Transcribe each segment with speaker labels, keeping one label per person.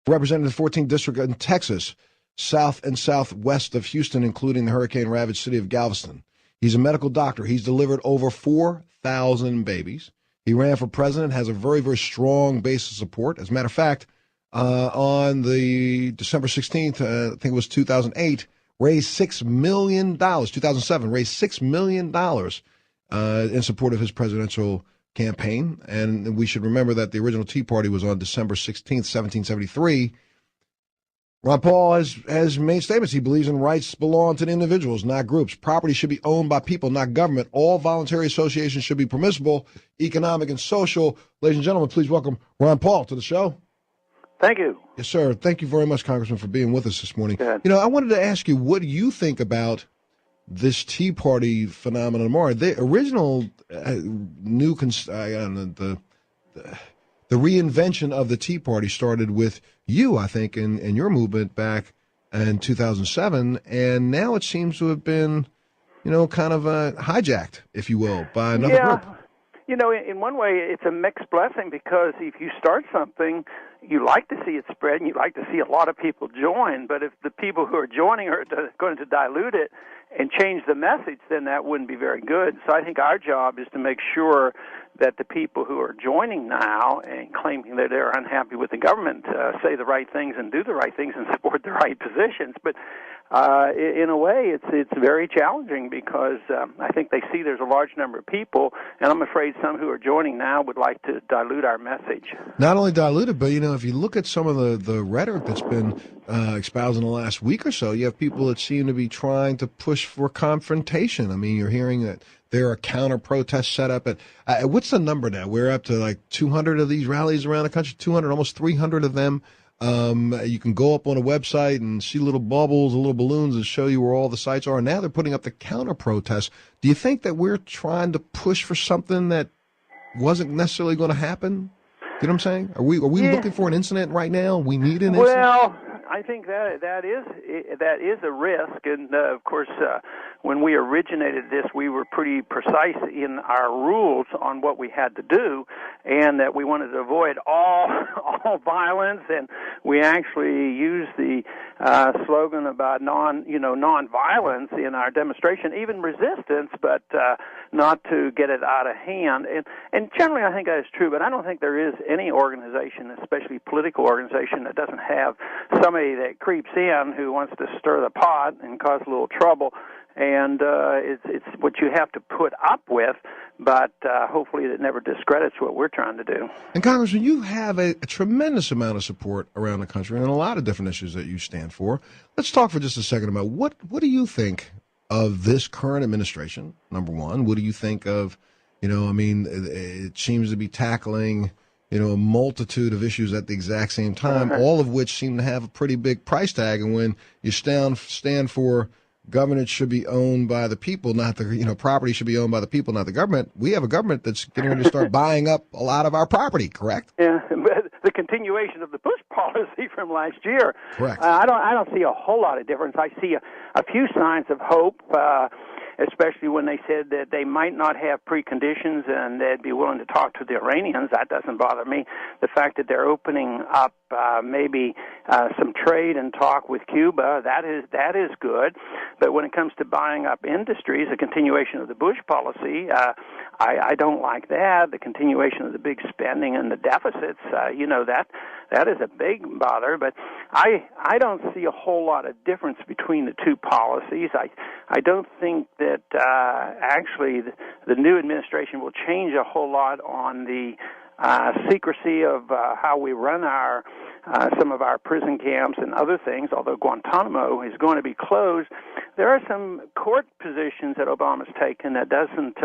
Speaker 1: represented the 14th District in Texas, south and southwest of Houston, including the hurricane-ravaged city of Galveston. He's a medical doctor. He's delivered over 4,000 babies. He ran for president, has a very, very strong base of support. As a matter of fact, on the December 16th, I think it was 2008, raised $6 million, 2007, raised $6 million in support of his presidential campaign. And we should remember that the original Tea Party was on December 16th, 1773. Ron Paul has made statements. He believes in rights belong to the individuals, not groups. Property should be owned by people, not government. All voluntary associations should be permissible, economic and social. Ladies and gentlemen, please welcome Ron Paul to the show.
Speaker 2: Thank you.
Speaker 1: Yes, sir. Thank you very much, Congressman, for being with us this morning.
Speaker 2: Good.
Speaker 1: I wanted to ask you, what do you think about this Tea Party phenomenon more? The original the reinvention of the Tea Party started with you, I think, in your movement back in 2007, and now it seems to have been, kind of hijacked, if you will, by another group.
Speaker 2: In one way, it's a mixed blessing, because if you start something, you like to see it spread, and you like to see a lot of people join. But if the people who are joining are going to dilute it and change the message, then that wouldn't be very good. So I think our job is to make sure that the people who are joining now and claiming that they're unhappy with the government say the right things and do the right things and support the right positions. But in a way, it's very challenging, because I think they see there's a large number of people, and I'm afraid some who are joining now would like to dilute our message.
Speaker 1: Not only dilute it, but, if you look at some of the rhetoric that's been espoused in the last week or so, you have people that seem to be trying to push for confrontation. I mean, you're hearing that there are counter-protests set up at, what's the number now? We're up to like 200 of these rallies around the country, 200, almost 300 of them. You can go up on a website and see little bubbles, little balloons that show you where all the sites are. And now they're putting up the counter-protests. Do you think that we're trying to push for something that wasn't necessarily going to happen? You know what I'm saying? Are we looking for an incident right now? We need an incident?
Speaker 2: Well, I think that is a risk, and of course, when we originated this, we were pretty precise in our rules on what we had to do, and that we wanted to avoid all violence, and we actually used the slogan about non-violence in our demonstration, even resistance, but not to get it out of hand. And generally, I think that is true, but I don't think there is any organization, especially political organization, that doesn't have somebody that creeps in who wants to stir the pot and cause a little trouble. And it's what you have to put up with, but hopefully it never discredits what we're trying to do.
Speaker 1: And Congressman, you have a tremendous amount of support around the country and a lot of different issues that you stand for. Let's talk for just a second about what do you think of this current administration, number one? What do you think of, it seems to be tackling, a multitude of issues at the exact same time, all of which seem to have a pretty big price tag. And when you stand for government should be owned by the people, not the, property should be owned by the people, not the government. We have a government that's getting ready to start buying up a lot of our property, correct?
Speaker 2: Yeah, but the continuation of the Bush policy from last year.
Speaker 1: Correct.
Speaker 2: I don't see a whole lot of difference. I see a few signs of hope, especially when they said that they might not have preconditions and they'd be willing to talk to the Iranians. That doesn't bother me. The fact that they're opening up maybe some trade and talk with Cuba, that is good. But when it comes to buying up industries, a continuation of the Bush policy, I don't like that. The continuation of the big spending and the deficits, that is a big bother. But I don't see a whole lot of difference between the two policies. I don't think that actually the new administration will change a whole lot on the secrecy of how we run some of our prison camps and other things, although Guantanamo is going to be closed. There are some court positions that Obama's taken that doesn't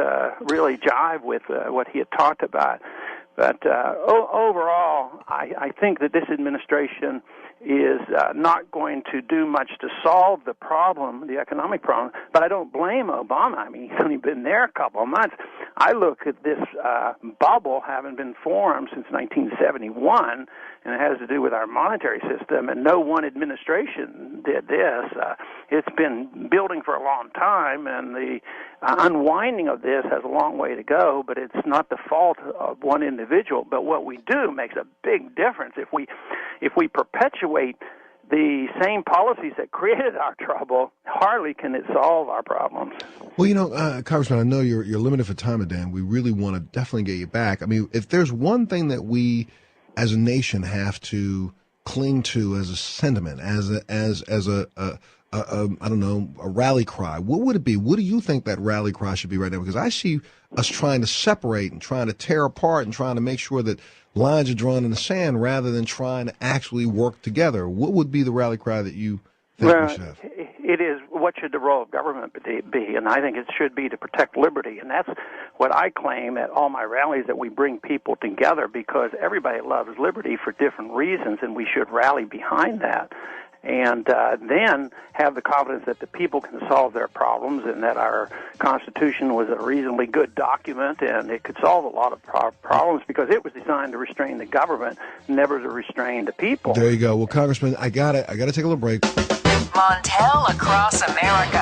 Speaker 2: really jive with what he had talked about. But overall, I think that this administration is not going to do much to solve the problem, the economic problem. But I don't blame Obama. I mean, he's only been there a couple of months. I look at this bubble having been formed since 1971, and it has to do with our monetary system, and no one administration did this. It's been building for a long time, and the unwinding of this has a long way to go, but it's not the fault of one individual. individual. But what we do makes a big difference. If we perpetuate the same policies that created our trouble, hardly can it solve our problems.
Speaker 1: Well, Congressman, I know you're limited for time today, and we really want to definitely get you back. I mean, if there's one thing that we as a nation have to cling to as a sentiment, as a I don't know, a rally cry, what would it be? What do you think that rally cry should be right now? Because I see us trying to separate and trying to tear apart and trying to make sure that lines are drawn in the sand rather than trying to actually work together. What would be the rally cry that you think we should have?
Speaker 2: It is, what should the role of government be? And I think it should be to protect liberty. And that's what I claim at all my rallies, that we bring people together because everybody loves liberty for different reasons, and we should rally behind that. And then have the confidence that the people can solve their problems and that our Constitution was a reasonably good document and it could solve a lot of problems because it was designed to restrain the government, never to restrain the people.
Speaker 1: There you go. Well, Congressman, I gotta take a little break.
Speaker 3: Montel across America.